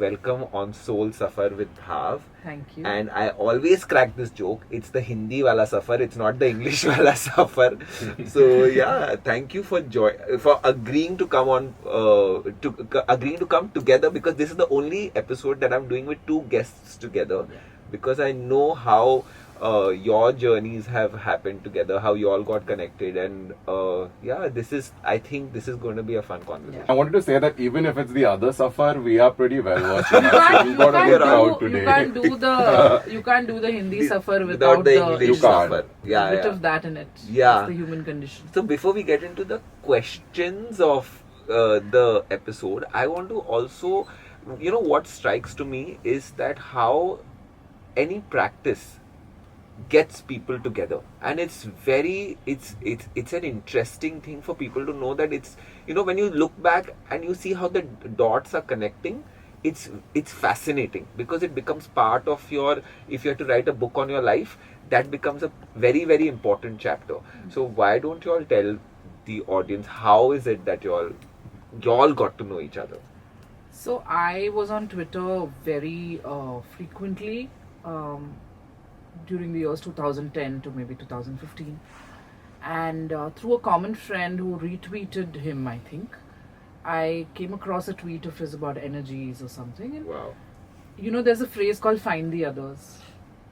Welcome on Soul Safar with Bhaav. Thank you. And I always crack this joke. It's the Hindi wala Safar. It's not the English wala Safar. So yeah, thank you for agreeing to come on agreeing to come together, because this is the only episode that I'm doing with two guests together. Yeah. Because I know how your journeys have happened together, how you all got connected, and I think this is going to be a fun conversation. I wanted to say that even if it's the other Safar, we are pretty well versed. So we got a good crowd today. You can't do the Hindi Safar without the English Safar. Yeah, bit of that in it. Yeah, it's the human condition. So before we get into the questions of the episode, I want to also, what strikes to me is that how any practice gets people together, and it's an interesting thing for people to know that it's, when you look back and you see how the dots are connecting, it's fascinating, because it becomes part of your, if you have to write a book on your life, that becomes a very, very important chapter. So why don't you all tell the audience how is it that you all got to know each other? So I was on Twitter very frequently during the years 2010 to maybe 2015, and through a common friend who retweeted him, I think, I came across a tweet of his about energies or something. And wow. There's a phrase called find the others,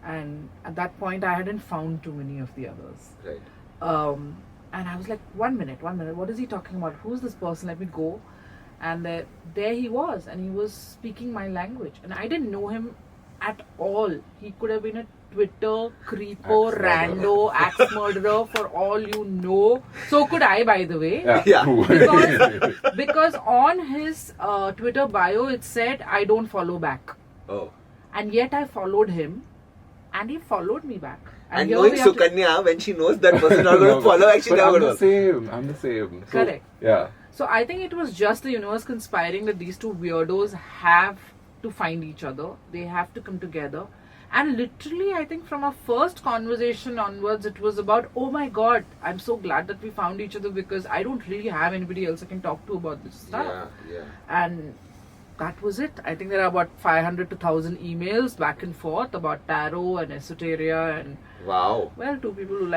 and at that point I hadn't found too many of the others. Right. And I was like, one minute, what is he talking about? Who's this person? Let me go. And there he was, and he was speaking my language, and I didn't know him at all. He could have been a Twitter creepo, rando, axe murderer for all you know. So could I, by the way. Yeah. Because on his Twitter bio it said, I don't follow back. Oh. And yet I followed him, and he followed me back. And knowing Sukanya, when she knows that person not going to follow, actually never I'm the same. So, correct. Yeah. So I think it was just the universe conspiring that these two weirdos have to find each other. They have to come together. And literally, I think from our first conversation onwards, it was about, oh my God, I'm so glad that we found each other, because I don't really have anybody else I can talk to about this stuff. Yeah. And that was it. I think there are about 500 to 1,000 emails back and forth about tarot and esoteria and... Wow. Well, two people who like